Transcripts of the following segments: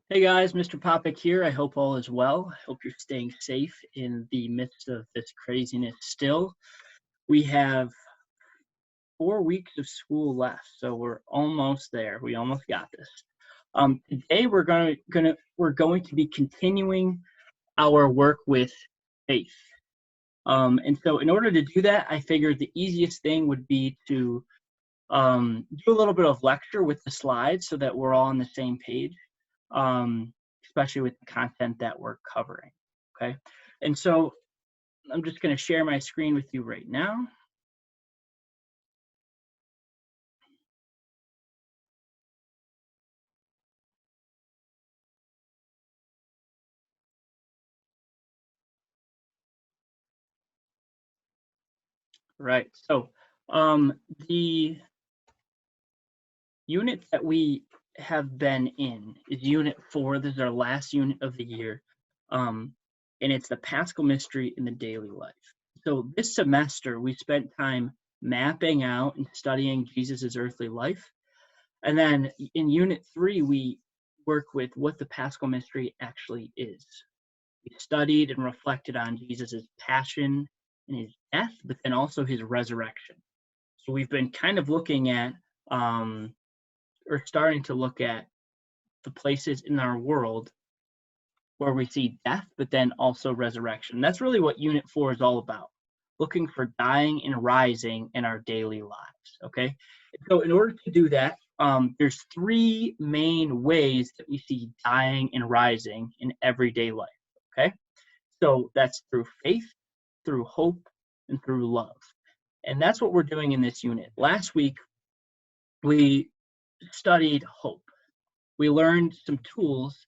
Hey guys, Mr. Popick here. I hope all is well. I hope you're staying safe in the midst of this craziness still. We have 4 weeks of school left, so we're almost there. We almost got this. Today we're going to be continuing our work with faith. And so in order to do that, I figured the easiest thing would be to do a little bit of lecture with the slides so that we're all on the same page. Especially with the content that we're covering. Okay, and so I'm just going to share my screen with you right now. Right. So the unit that we have been in is Unit 4. This is our last unit of the year, and it's the Paschal Mystery in the Daily Life. So this semester we spent time mapping out and studying Jesus's earthly life. And then in Unit 3, we work with what the Paschal Mystery actually is. We studied and reflected on Jesus' passion and his death, but then also his resurrection. So we've been kind of looking at, or starting to look at the places in our world where we see death, but then also resurrection. That's really what Unit 4 is all about, looking for dying and rising in our daily lives, okay? So in order to do that, there's three main ways that we see dying and rising in everyday life, okay? So that's through faith, through hope, and through love. And that's what we're doing in this unit. Last week, we studied hope. We learned some tools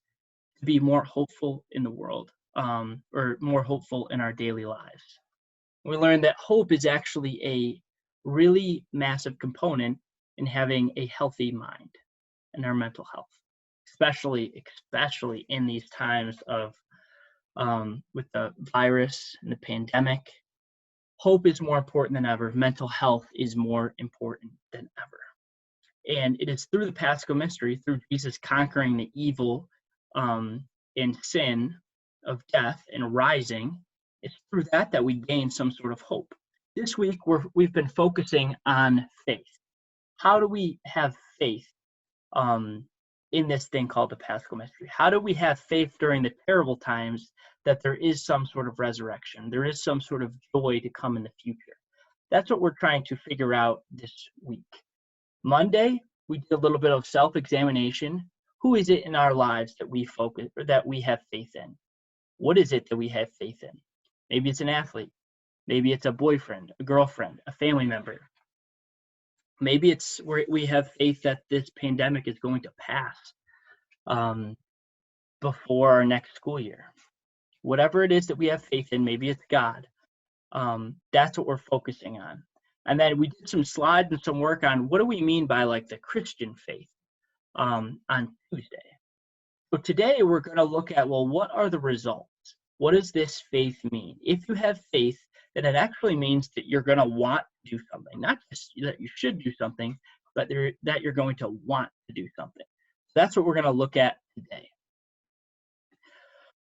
to be more hopeful in the world, or more hopeful in our daily lives. We learned that hope is actually a really massive component in having a healthy mind and our mental health, especially in these times of with the virus and the pandemic. Hope is more important than ever. Mental health is more important than ever. And it is through the Paschal Mystery, through Jesus conquering the evil and sin of death and rising, it's through that we gain some sort of hope. This week, we've been focusing on faith. How do we have faith in this thing called the Paschal Mystery? How do we have faith during the terrible times that there is some sort of resurrection? There is some sort of joy to come in the future. That's what we're trying to figure out this week. Monday, we did a little bit of self-examination. Who is it in our lives that we focus or that we have faith in? What is it that we have faith in? Maybe it's an athlete. Maybe it's a boyfriend, a girlfriend, a family member. Maybe it's where we have faith that this pandemic is going to pass before our next school year. Whatever it is that we have faith in, maybe it's God. That's what we're focusing on. And then we did some slides and some work on what do we mean by like the Christian faith on Tuesday. So today we're going to look at, well, what are the results? What does this faith mean? If you have faith, then it actually means that you're going to want to do something, not just that you should do something, but that you're going to want to do something. So that's what we're going to look at today.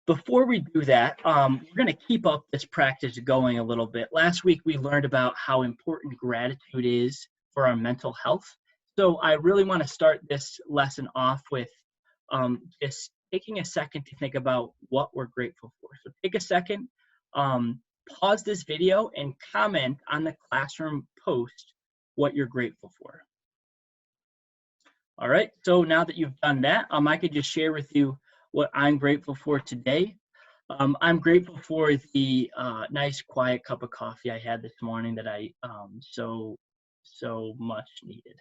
Before we do that, we're going to keep up this practice going a little bit. Last week, we learned about how important gratitude is for our mental health. So I really want to start this lesson off with just taking a second to think about what we're grateful for. So take a second, pause this video, and comment on the classroom post what you're grateful for. All right, so now that you've done that, I could just share with you what I'm grateful for today. I'm grateful for the nice, quiet cup of coffee I had this morning that I so much needed.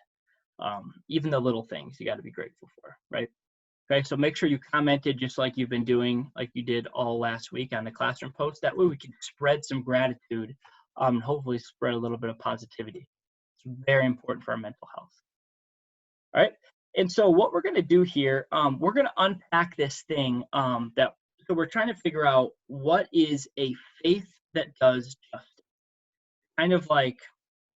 Even the little things you got to be grateful for, right? Okay, so make sure you commented just like you've been doing, like you did all last week on the classroom post. That way we can spread some gratitude, hopefully spread a little bit of positivity. It's very important for our mental health. All right, and so what we're going to do here, we're going to unpack this thing so we're trying to figure out what is a faith that does justice. Kind of like,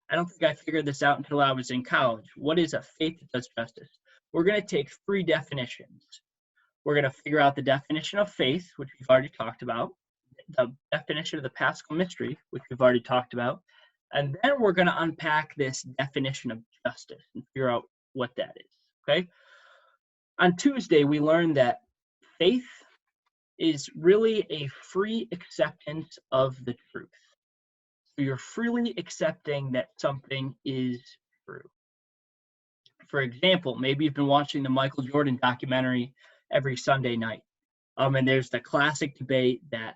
I don't think I figured this out until I was in college. What is a faith that does justice? We're going to take three definitions. We're going to figure out the definition of faith, which we've already talked about, the definition of the Paschal Mystery, which we've already talked about, and then we're going to unpack this definition of justice and figure out what that is, okay? On Tuesday, we learned that faith is really a free acceptance of the truth. So you're freely accepting that something is true. For example, maybe you've been watching the Michael Jordan documentary every Sunday night. And there's the classic debate that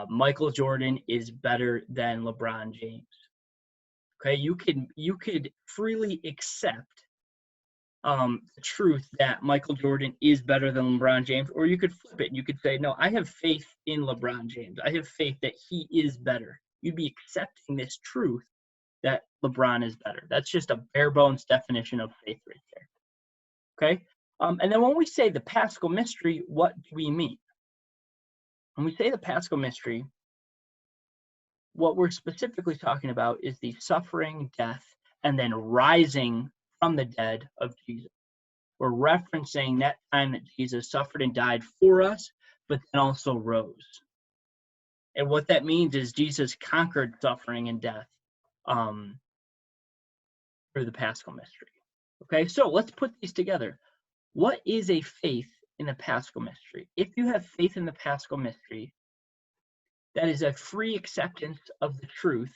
Michael Jordan is better than LeBron James. Okay, you could freely accept the truth that Michael Jordan is better than LeBron James, or you could flip it. You could say, no, I have faith in LeBron James. I have faith that he is better. You'd be accepting this truth that LeBron is better. That's just a bare bones definition of faith right there. Okay? And then when we say the Paschal Mystery, what do we mean? When we say the Paschal Mystery, what we're specifically talking about is the suffering, death, and then rising from the dead of Jesus. We're referencing that time that Jesus suffered and died for us, but then also rose. And what that means is Jesus conquered suffering and death through the Paschal Mystery. Okay, so let's put these together. What is a faith in the Paschal Mystery? If you have faith in the Paschal Mystery, that is a free acceptance of the truth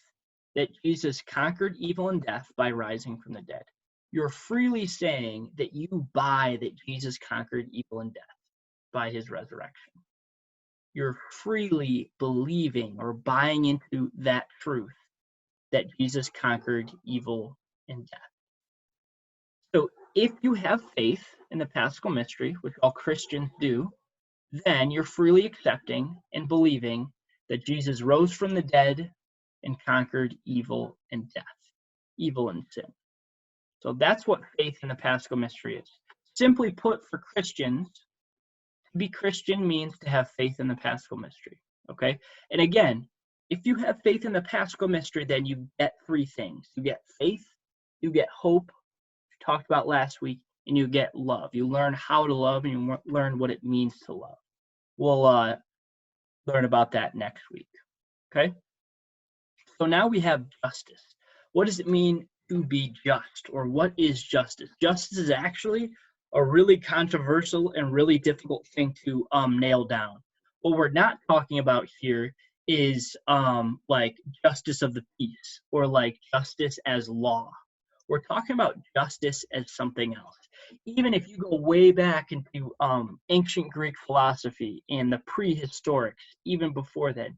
that Jesus conquered evil and death by rising from the dead. You're freely saying that you buy that Jesus conquered evil and death by his resurrection. You're freely believing or buying into that truth that Jesus conquered evil and death. So if you have faith in the Paschal Mystery, which all Christians do, then you're freely accepting and believing that Jesus rose from the dead and conquered evil and death, evil and sin. So that's what faith in the Paschal Mystery is. Simply put, for Christians, to be Christian means to have faith in the Paschal Mystery, okay? And again, if you have faith in the Paschal Mystery, then you get three things. You get faith, you get hope, we talked about last week, and you get love. You learn how to love, and you learn what it means to love. We'll learn about that next week, okay? So now we have justice. What does it mean to be just, or what is justice? Justice is actually a really controversial and really difficult thing to nail down. What we're not talking about here is like justice of the peace or like justice as law. We're talking about justice as something else. Even if you go way back into ancient Greek philosophy and the prehistorics, even before then,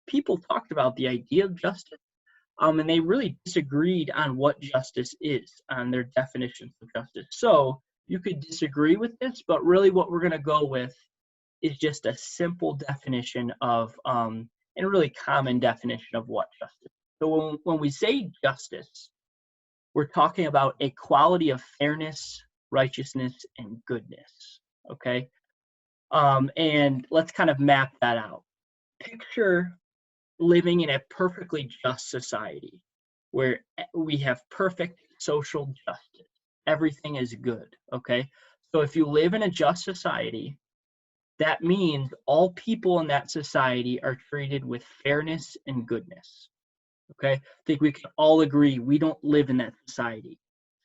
people talked about the idea of justice, and they really disagreed on what justice is, on their definitions of justice. So you could disagree with this, but really what we're going to go with is just a simple definition of, and a really common definition of what justice is. So when we say justice, we're talking about a quality of fairness, righteousness, and goodness, okay? And let's kind of map that out. Picture living in a perfectly just society where we have perfect social justice. Everything is good, okay? So if you live in a just society, that means all people in that society are treated with fairness and goodness, okay? I think we can all agree we don't live in that society.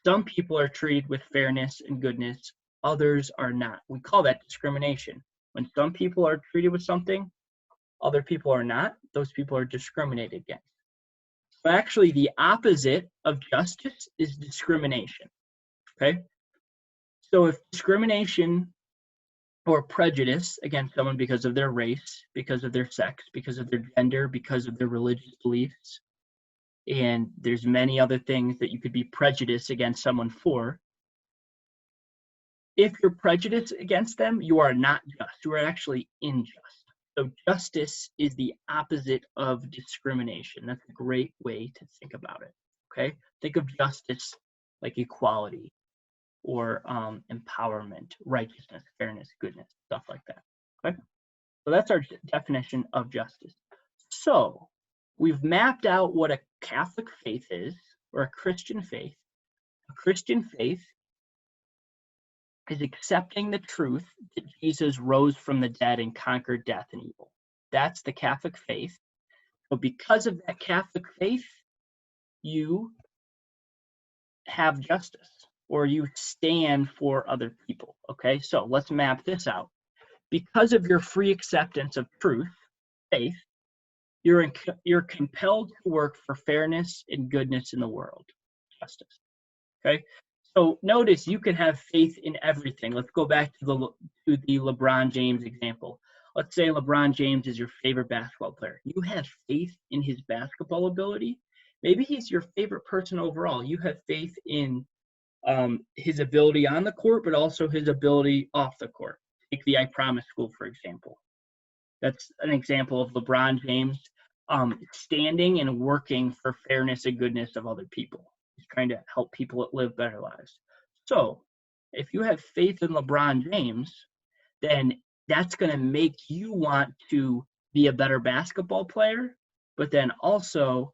Some people are treated with fairness and goodness, others are not. We call that discrimination. When some people are treated with something, other people are not, those people are discriminated against. So actually, the opposite of justice is discrimination, okay? So if discrimination or prejudice against someone because of their race, because of their sex, because of their gender, because of their religious beliefs, and there's many other things that you could be prejudiced against someone for, if you're prejudiced against them, you are not just, you are actually unjust. So justice is the opposite of discrimination. That's a great way to think about it, okay? Think of justice like equality or empowerment, righteousness, fairness, goodness, stuff like that, okay? So that's our definition of justice. So we've mapped out what a Catholic faith is, or a Christian faith. A Christian faith is accepting the truth that Jesus rose from the dead and conquered death and evil. That's the Catholic faith. But because of that Catholic faith, you have justice, or you stand for other people. Okay, so let's map this out. Because of your free acceptance of truth, faith, you're compelled to work for fairness and goodness in the world, justice. Okay, so notice you can have faith in everything. Let's go back to the LeBron James example. Let's say LeBron James is your favorite basketball player. You have faith in his basketball ability. Maybe he's your favorite person overall. You have faith in his ability on the court, but also his ability off the court. Take the I Promise School, for example. That's an example of LeBron James standing and working for fairness and goodness of other people. He's trying to help people live better lives. So if you have faith in LeBron James, then that's going to make you want to be a better basketball player, but then also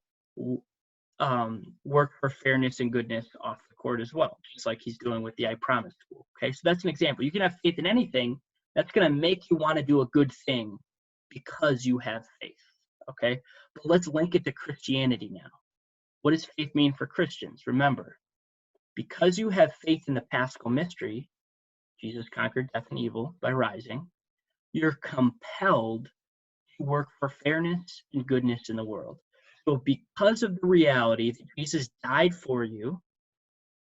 work for fairness and goodness off the court as well, just like he's doing with the I Promise School. Okay, so that's an example. You can have faith in anything. That's going to make you want to do a good thing because you have faith. Okay, but let's link it to Christianity now. What does faith mean for Christians? Remember, because you have faith in the Paschal mystery, Jesus conquered death and evil by rising, you're compelled to work for fairness and goodness in the world. So because of the reality that Jesus died for you,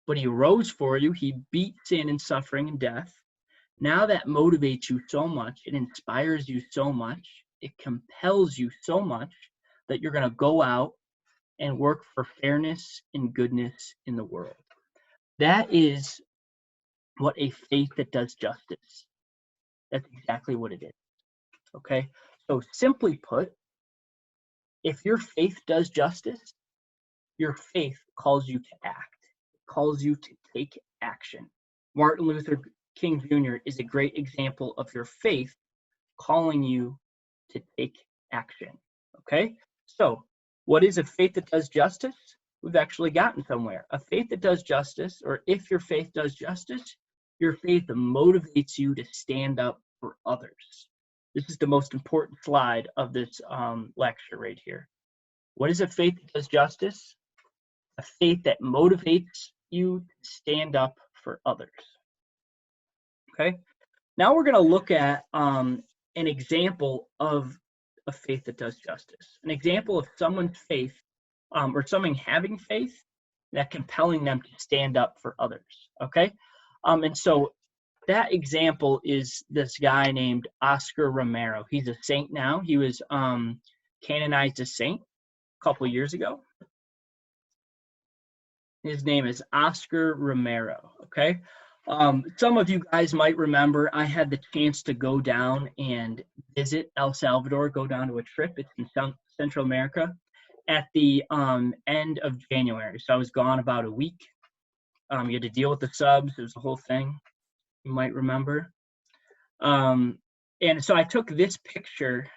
but he rose for you, he beat sin and suffering and death, now that motivates you so much, it inspires you so much, it compels you so much that you're going to go out and work for fairness and goodness in the world. That is what a faith that does justice. That's exactly what it is. Okay? So simply put, if your faith does justice, your faith calls you to act, calls you to take action. Martin Luther King Jr. is a great example of your faith calling you to take action. Okay? So, what is a faith that does justice? We've actually gotten somewhere. A faith that does justice, or if your faith does justice, your faith motivates you to stand up for others. This is the most important slide of this lecture right here. What is a faith that does justice? A faith that motivates you to stand up for others. Okay? Now we're going to look at an example of a faith that does justice. An example of someone's faith or someone having faith that compelling them to stand up for others. Okay? And so that example is this guy named Oscar Romero. He's a saint now. He was canonized a saint a couple of years ago. His name is Oscar Romero, okay? Some of you guys might remember I had the chance to go down and visit El Salvador, go down to a trip. It's in Central America at the end of January. So I was gone about a week. You had to deal with the subs. It was a whole thing, you might remember. And so I took this picture,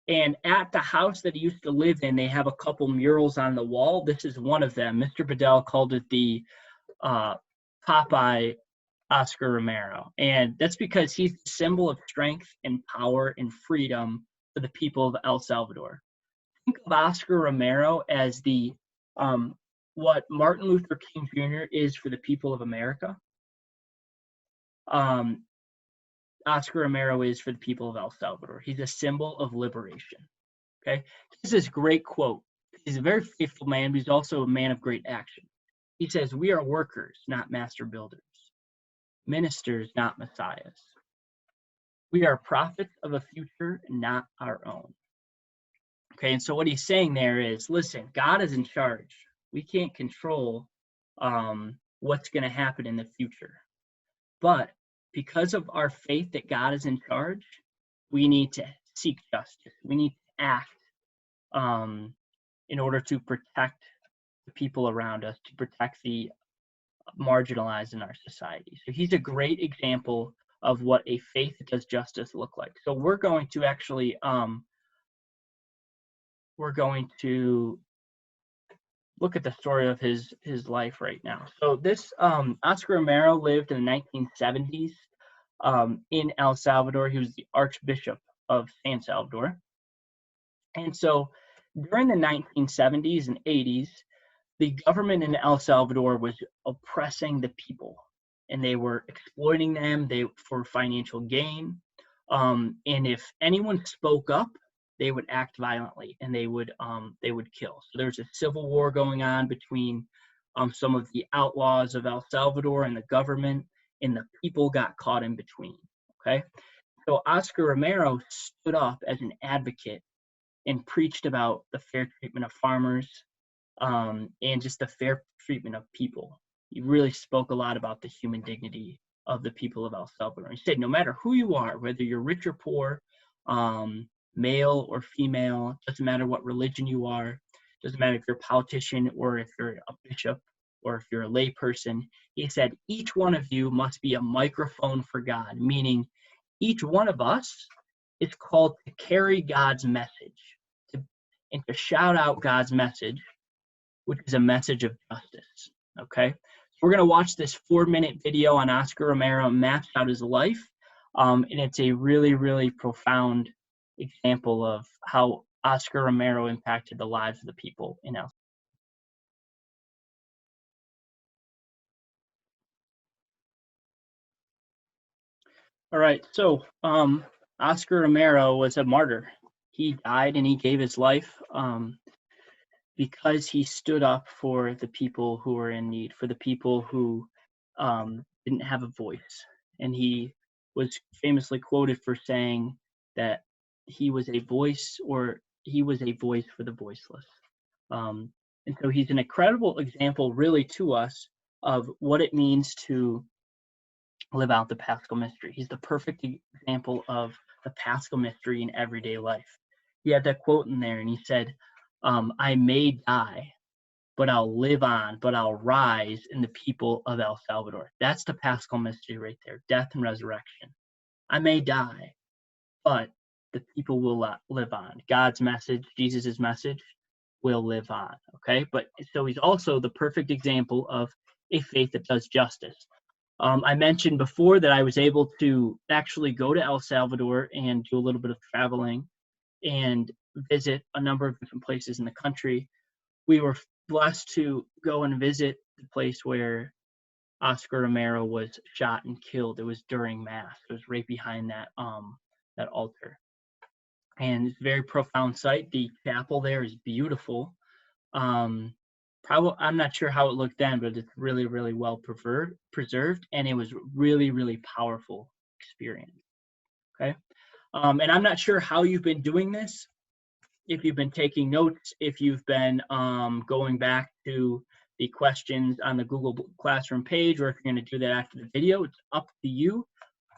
and at the house that he used to live in, they have a couple murals on the wall. This is one of them. Mr. Bedell called it the Popeye Oscar Romero. And that's because he's the symbol of strength and power and freedom for the people of El Salvador. Think of Oscar Romero as the what Martin Luther King Jr. is for the people of America. Oscar Romero is for the people of El Salvador. He's a symbol of liberation. Okay, this is a great quote. He's a very faithful man, but he's also a man of great action. He says, "We are workers, not master builders, ministers, not messiahs. We are prophets of a future, not our own." Okay, and so what he's saying there is, listen, God is in charge. We can't control what's going to happen in the future. But because of our faith that God is in charge, we need to seek justice. We need to act in order to protect the people around us, to protect the marginalized in our society. So he's a great example of what a faith that does justice look like. So we're going to actually look at the story of his life right now. So this Oscar Romero lived in the 1970s in El Salvador. He was the Archbishop of San Salvador. And so during the 1970s and 80s, the government in El Salvador was oppressing the people, and they were exploiting them for financial gain. And if anyone spoke up, they would act violently, and they would kill. So there's a civil war going on between some of the outlaws of El Salvador and the government, and the people got caught in between. Okay, so Oscar Romero stood up as an advocate and preached about the fair treatment of farmers, and just the fair treatment of people. He really spoke a lot about the human dignity of the people of El Salvador. He said, no matter who you are, whether you're rich or poor, male or female, doesn't matter what religion you are, doesn't matter if you're a politician or if you're a bishop or if you're a lay person. He said, each one of you must be a microphone for God, meaning each one of us is called to carry God's message and to shout out God's message, which is a message of justice. Okay, so we're going to watch this 4-minute video on Oscar Romero, maps out his life, and it's a really, really profound example of how Oscar Romero impacted the lives of the people in El. All right, so Oscar Romero was a martyr. He died and he gave his life because he stood up for the people who were in need, for the people who didn't have a voice. And he was famously quoted for saying that he was a voice for the voiceless. And so he's an incredible example, really, to us of what it means to live out the Paschal Mystery. He's the perfect example of the Paschal Mystery in everyday life. He had that quote in there, and he said, I may die, but I'll live on, but I'll rise in the people of El Salvador. That's the Paschal Mystery right there, death and resurrection. I may die, but the people will live on. God's message, Jesus' message, will live on, okay? But so he's also the perfect example of a faith that does justice. I mentioned before that I was able to actually go to El Salvador and do a little bit of traveling and visit a number of different places in the country. We were blessed to go and visit the place where Oscar Romero was shot and killed. It was during Mass. It was right behind that altar. And it's a very profound sight. The chapel there is beautiful. I'm not sure how it looked then, but it's really, really well preserved, and it was really, really powerful experience. Okay. And I'm not sure how you've been doing this, if you've been taking notes, if you've been going back to the questions on the Google Classroom page, or if you're going to do that after the video, it's up to you.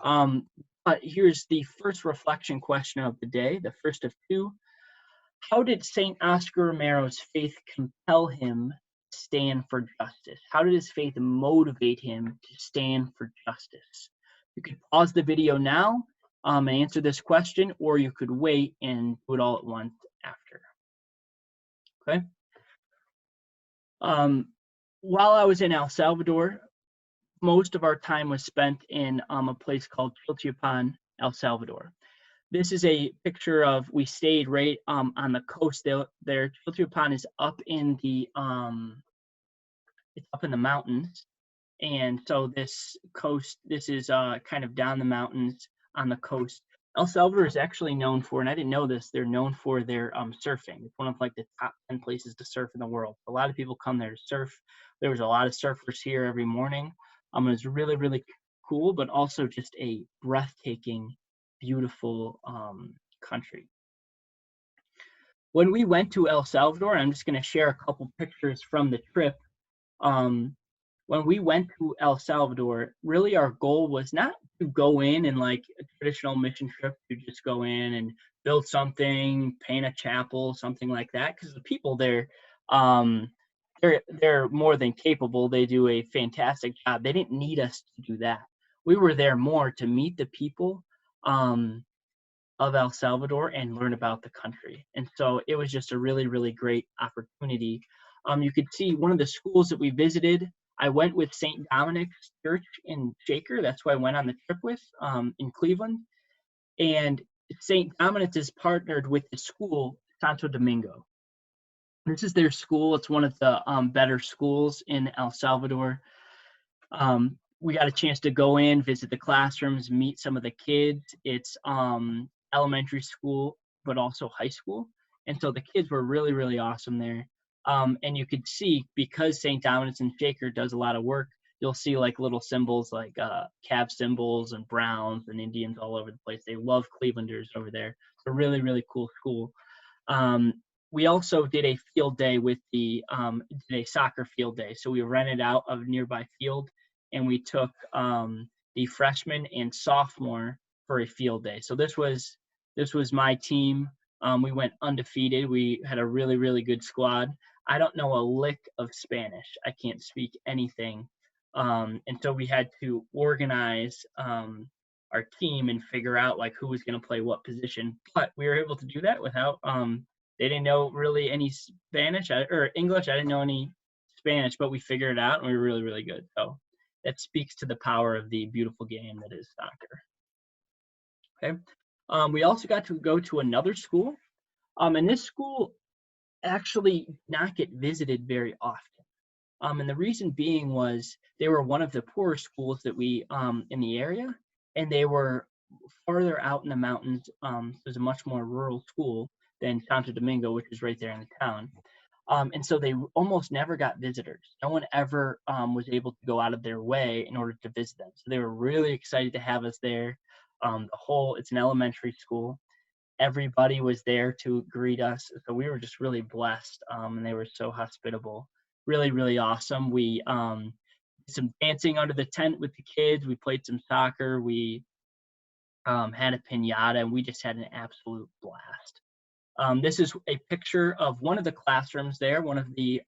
But here's the first reflection question of the day, the first of two. How did St. Oscar Romero's faith compel him to stand for justice? How did his faith motivate him to stand for justice? You could pause the video now and answer this question, or you could wait and do it all at once after. Okay. While I was in El Salvador, most of our time was spent in a place called Chiltepán, El Salvador. This is a picture of, we stayed right on the coast there. Chiltepán is up in the it's up in the mountains, and so this is kind of down the mountains on the coast. El Salvador is actually known for, and I didn't know this, they're known for their surfing. It's one of like the top 10 places to surf in the world. A lot of people come there to surf. There was a lot of surfers here every morning. It was really, really cool, but also just a breathtaking, beautiful country. When we went to El Salvador, I'm just going to share a couple pictures from the trip. When we went to El Salvador, really our goal was not to go in and like a traditional mission trip, to just go in and build something, paint a chapel, something like that, because the people there, they're more than capable. They do a fantastic job. They didn't need us to do that. We were there more to meet the people of El Salvador and learn about the country. And so it was just a really, really great opportunity. You could see one of the schools that we visited. I went with St. Dominic's Church in Shaker. That's who I went on the trip with, in Cleveland. And St. Dominic's is partnered with the school, Santo Domingo. This is their school. It's one of the better schools in El Salvador. We got a chance to go in, visit the classrooms, meet some of the kids. It's elementary school, but also high school. And so the kids were really, really awesome there. And you could see, because St. Dominic's and Shaker does a lot of work, you'll see like little symbols like Cavs symbols and Browns and Indians all over the place. They love Clevelanders over there. It's a really, really cool school. We also did a field day with did a soccer field day. So we rented out a nearby field, and we took the freshman and sophomore for a field day. So this was my team. We went undefeated. We had a really, really good squad. I don't know a lick of Spanish. I can't speak anything. And so we had to organize our team and figure out like who was going to play what position. But we were able to do that without they didn't know really any Spanish or English. I didn't know any Spanish, but we figured it out, and we were really, really good. So that speaks to the power of the beautiful game that is soccer. Okay. We also got to go to another school, and this school actually did not get visited very often. And the reason being was they were one of the poorer schools that we in the area, and they were farther out in the mountains. So it was a much more rural school than Santo Domingo, which is right there in the town. And so they almost never got visitors. No one ever was able to go out of their way in order to visit them. So they were really excited to have us there. It's an elementary school. Everybody was there to greet us. So we were just really blessed, and they were so hospitable. Really, really awesome. We did some dancing under the tent with the kids. We played some soccer. We had a piñata, and we just had an absolute blast. This is a picture of one of the classrooms there, one of the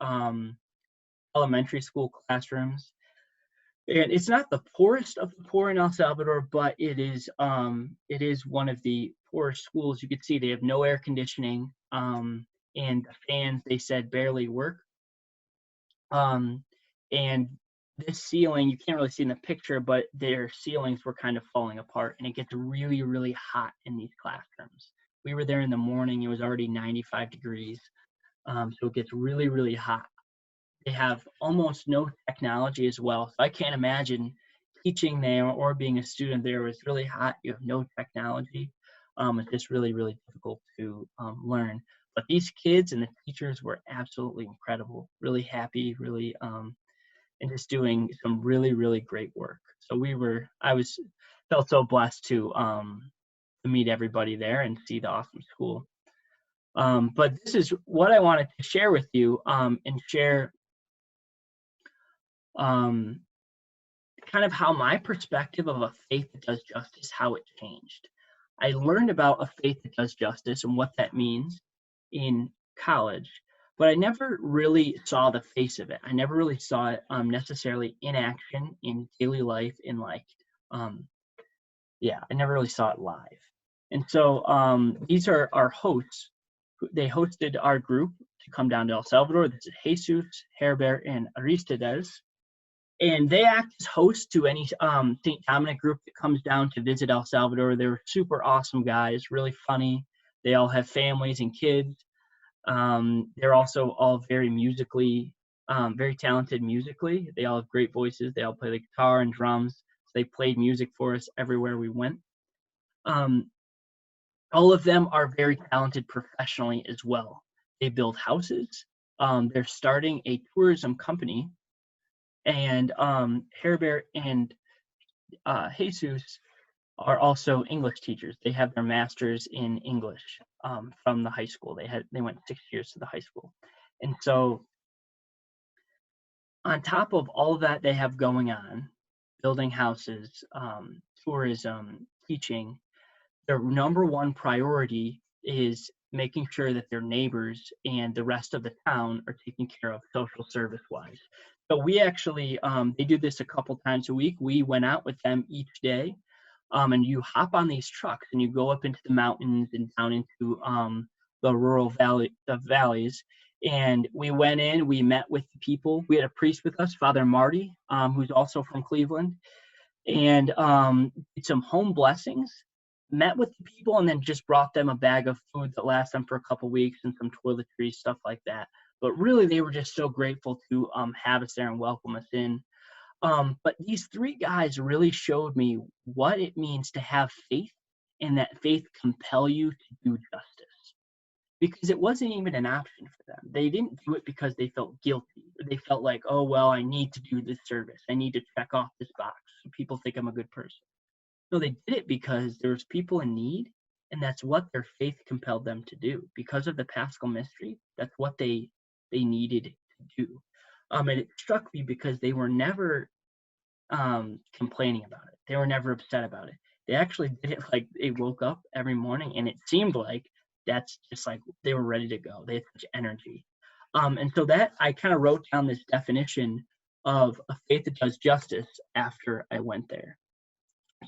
elementary school classrooms. And it's not the poorest of the poor in El Salvador, but it is one of the poorest schools. You can see they have no air conditioning, and the fans, they said, barely work. And this ceiling, you can't really see in the picture, but their ceilings were kind of falling apart, and it gets really, really hot in these classrooms. We were there in the morning. It was already 95 degrees. So it gets really, really hot. They have almost no technology as well. So I can't imagine teaching there or being a student there. It's really hot. You have no technology. It's just really, really difficult to learn. But these kids and the teachers were absolutely incredible, really happy, really, and just doing some really, really great work. So felt so blessed to meet everybody there and see the awesome school. But this is what I wanted to share with you, and share kind of how my perspective of a faith that does justice, how it changed. I learned about a faith that does justice and what that means in college, but I never really saw the face of it. I never really saw it necessarily in action in daily life, I never really saw it live. And so these are our hosts. They hosted our group to come down to El Salvador. This is Jesus, Herbert, and Aristides. And they act as hosts to any St. Dominic group that comes down to visit El Salvador. They're super awesome guys, really funny. They all have families and kids. They're also all very talented musically. They all have great voices. They all play the guitar and drums. So they played music for us everywhere we went. All of them are very talented professionally as well. They build houses. They're starting a tourism company. And Herbert and Jesus are also English teachers. They have their masters in English from the high school. They went 6 years to the high school. And so on top of all of that they have going on, building houses, tourism, teaching, their number one priority is making sure that their neighbors and the rest of the town are taken care of social service wise. So we actually, they do this a couple times a week. We went out with them each day, and you hop on these trucks and you go up into the mountains and down into the valleys, And we went in, we met with the people. We had a priest with us, Father Marty, who's also from Cleveland, and did some home blessings, met with the people, and then just brought them a bag of food that lasts them for a couple weeks and some toiletries, stuff like that. But really, they were just so grateful to have us there and welcome us in. But these three guys really showed me what it means to have faith, and that faith compel you to do justice. Because it wasn't even an option for them. They didn't do it because they felt guilty. They felt like, oh, well, I need to do this service. I need to check off this box so people think I'm a good person. No, they did it because there's people in need, and that's what their faith compelled them to do. Because of the Paschal Mystery, that's what they needed to do. And it struck me because they were never complaining about it. They were never upset about it. They actually did it like they woke up every morning, and it seemed like that's just like they were ready to go. They had such energy. And so that I kind of wrote down this definition of a faith that does justice after I went there.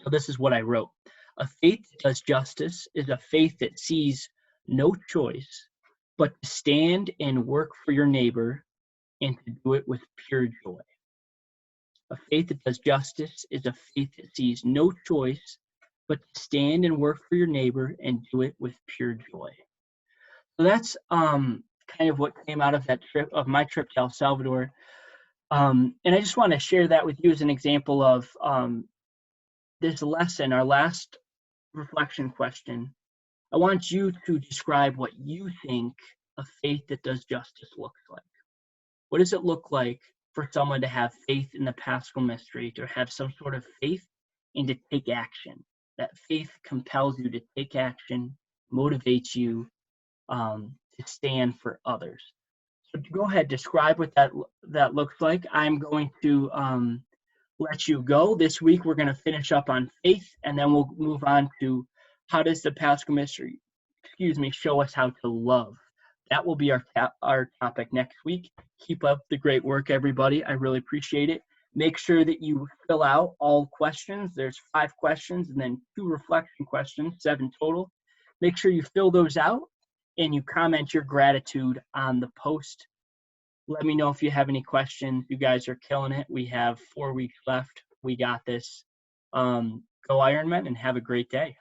So this is what I wrote. A faith that does justice is a faith that sees no choice but to stand and work for your neighbor and to do it with pure joy. A faith that does justice is a faith that sees no choice but to stand and work for your neighbor and do it with pure joy. So that's kind of what came out of that trip, of my trip to El Salvador. And I just want to share that with you as an example of this lesson, our last reflection question. I want you to describe what you think a faith that does justice looks like. What does it look like for someone to have faith in the Paschal Mystery, to have some sort of faith and to take action? That faith compels you to take action, motivates you to stand for others. So go ahead, describe what that looks like. I'm going to let you go. This week we're going to finish up on faith, and then we'll move on to how does the Paschal Mystery, show us how to love. That will be our topic next week. Keep up the great work, everybody. I really appreciate it. Make sure that you fill out all questions. There's 5 questions and then 2 reflection questions, 7 total. Make sure you fill those out and you comment your gratitude on the post. Let me know if you have any questions. You guys are killing it. We have 4 weeks left. We got this. Go Ironmen and have a great day.